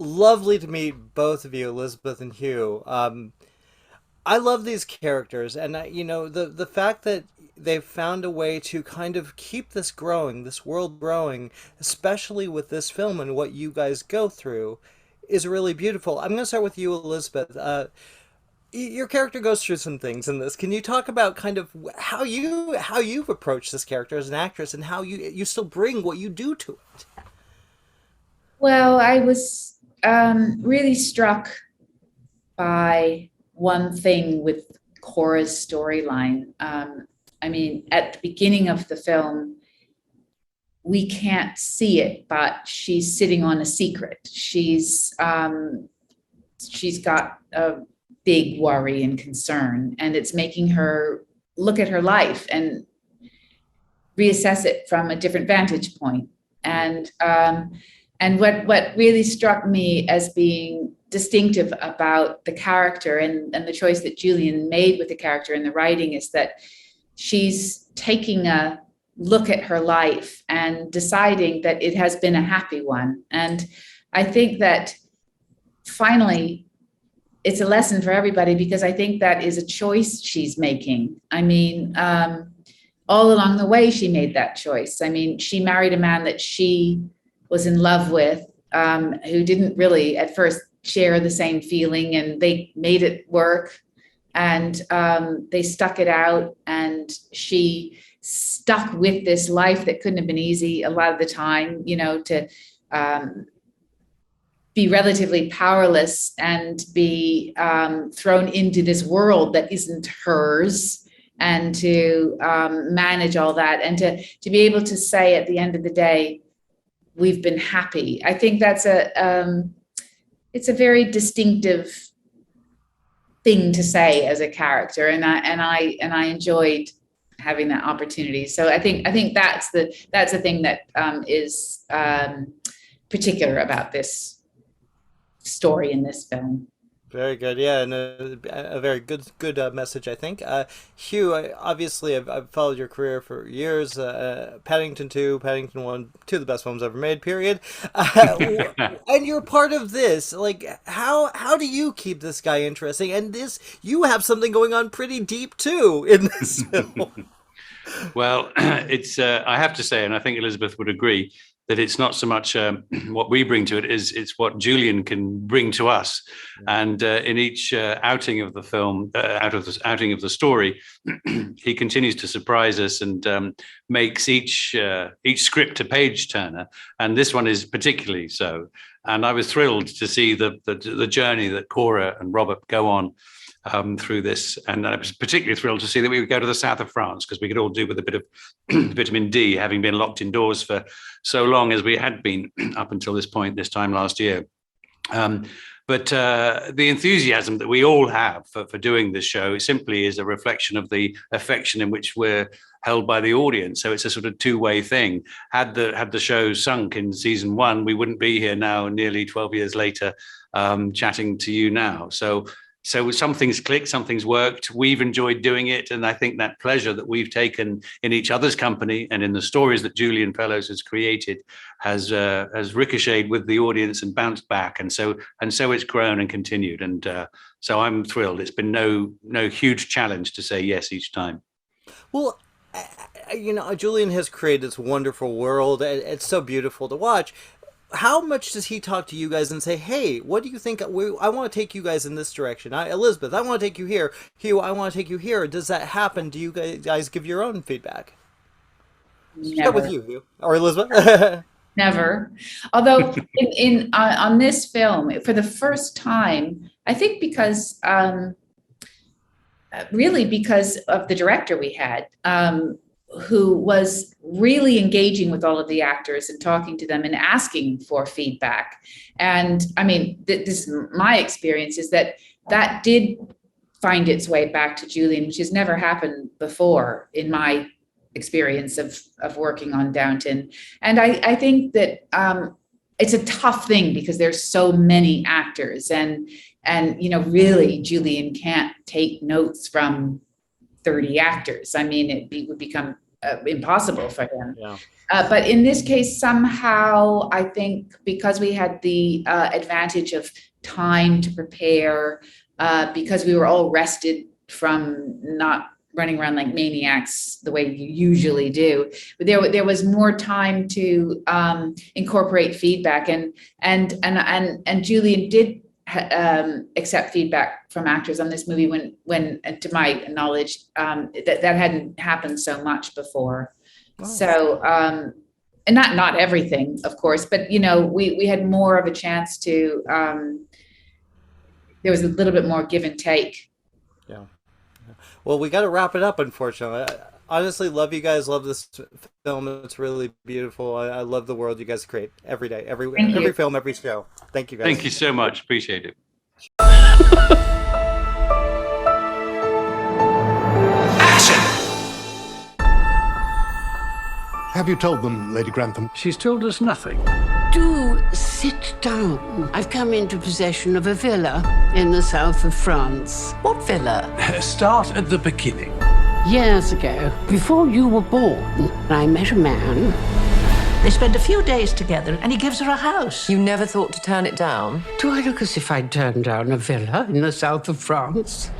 Lovely to meet both of you, Elizabeth and Hugh. I love these characters, and the fact that they've found a way to kind of keep this growing, this world growing, especially with this film and what you guys go through, is really beautiful. I'm going to start with you, Elizabeth. Your character goes through some things in this. Can you talk about kind of how you've approached this character as an actress and how you still bring what you do to it? Well, I was really struck by one thing with Cora's storyline. I mean, at the beginning of the film, we can't see it, but she's sitting on a secret. She's got a big worry and concern, and it's making her look at her life and reassess it from a different vantage point. And what really struck me as being distinctive about the character and the choice that Julian made with the character in the writing is that she's taking a look at her life and deciding that it has been a happy one. And I think that finally it's a lesson for everybody, because I think that is a choice she's making. I mean, all along the way, she made that choice. I mean, she married a man that she was in love with, who didn't really at first share the same feeling, and they made it work, and they stuck it out, and she stuck with this life that couldn't have been easy a lot of the time, to be relatively powerless and be thrown into this world that isn't hers, and to manage all that, and to be able to say at the end of the day, we've been happy. I think that's it's a very distinctive thing to say as a character, and I enjoyed having that opportunity. So I think that's the thing that is particular about this story in this film. Very good, yeah, and a very good message, I think. Hugh, obviously, I've followed your career for years. Paddington 2, Paddington 1, two of the best films ever made, period. And you're part of this. Like, how do you keep this guy interesting? And you have something going on pretty deep, too, in this film. Well, it's I have to say, and I think Elizabeth would agree, that it's not so much what we bring to it, it's what Julian can bring to us. And in each outing of the film, out of the outing of the story, he continues to surprise us and makes each script a page turner. And this one is particularly so. And I was thrilled to see the journey that Cora and Robert go on through this. And I was particularly thrilled to see that we would go to the south of France, because we could all do with a bit of vitamin D, having been locked indoors for so long as we had been up until this point, this time last year. But the enthusiasm that we all have for doing this show simply is a reflection of the affection in which we're held by the audience. So it's a sort of two-way thing. Had the show sunk in season one, we wouldn't be here now, nearly 12 years later, chatting to you now. So something's clicked, something's worked. We've enjoyed doing it. And I think that pleasure that we've taken in each other's company and in the stories that Julian Fellows has created has ricocheted with the audience and bounced back. And so it's grown and continued. And so I'm thrilled. It's been no huge challenge to say yes each time. Well, Julian has created this wonderful world. It's so beautiful to watch. How much does he talk to you guys and say, hey, what do you think? I want to take you guys in this direction. Elizabeth, I want to take you here. Hugh, I want to take you here. Does that happen? Do you guys give your own feedback? Start with Never. you, Hugh. Or Elizabeth. Never. Although in on this film, for the first time, I think because really because of the director we had, who was really engaging with all of the actors and talking to them and asking for feedback. And I mean, this my experience is that did find its way back to Julian, which has never happened before in my experience of working on Downton. And I think that it's a tough thing because there's so many actors, and really Julian can't take notes from 30 actors. I mean, would become impossible for him. Yeah. But in this case, somehow, I think because we had the advantage of time to prepare, because we were all rested from not running around like maniacs the way you usually do, but there was more time to incorporate feedback, and Julian did accept feedback from actors on this movie when to my knowledge, that hadn't happened so much before. Wow. So and not everything, of course, but we had more of a chance to there was a little bit more give and take. Yeah. Well, we got to wrap it up, unfortunately. I honestly love you guys, love this film. It's really beautiful. I love the world you guys create every day, every film, every show. Thank you guys. Thank you so much. Appreciate it. Have you told them, Lady Grantham? She's told us nothing. Do sit down. I've come into possession of a villa in the south of France. What villa? Start at the beginning. Years ago, before you were born, I met a man. They spend a few days together and he gives her a house. You never thought to turn it down? Do I look as if I'd turned down a villa in the south of France?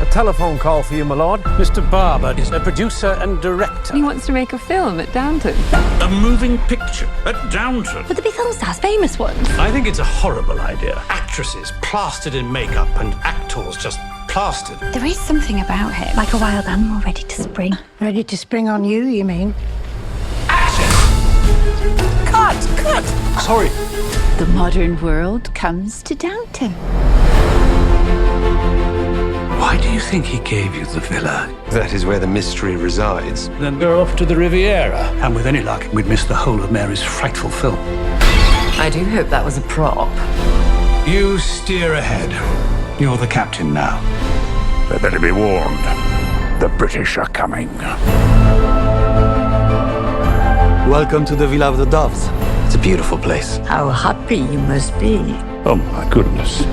A telephone call for you, my lord. Mr. Barber is a producer and director. He wants to make a film at Downton. A moving picture at Downton. Would there be film stars, famous ones? I think it's a horrible idea. Actresses plastered in makeup and actors just plastered. There is something about him, like a wild animal ready to spring. Ready to spring on you, you mean? Action! Cut! Sorry. The modern world comes to Downton. Why do you think he gave you the villa? That is where the mystery resides. Then go off to the Riviera. And with any luck, we'd miss the whole of Mary's frightful film. I do hope that was a prop. You steer ahead. You're the captain now. They better be warned. The British are coming. Welcome to the Villa of the Doves. It's a beautiful place. How happy you must be. Oh, my goodness.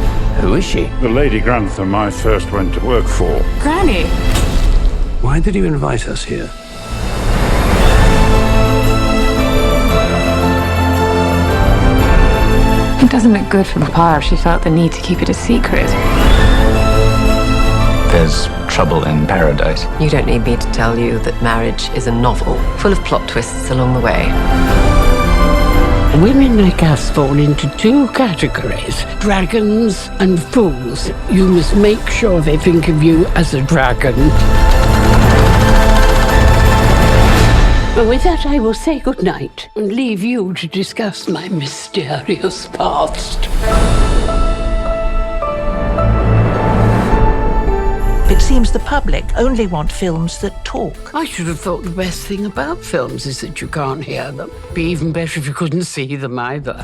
Who is she? The Lady Grantham I first went to work for. Granny! Why did you invite us here? It doesn't look good for Papa if she felt the need to keep it a secret. There's trouble in paradise. You don't need me to tell you that marriage is a novel, full of plot twists along the way. Women like us fall into two categories, dragons and fools. You must make sure they think of you as a dragon. But with that, I will say goodnight and leave you to discuss my mysterious past. It seems the public only want films that talk. I should have thought the best thing about films is that you can't hear them. Be even better if you couldn't see them either.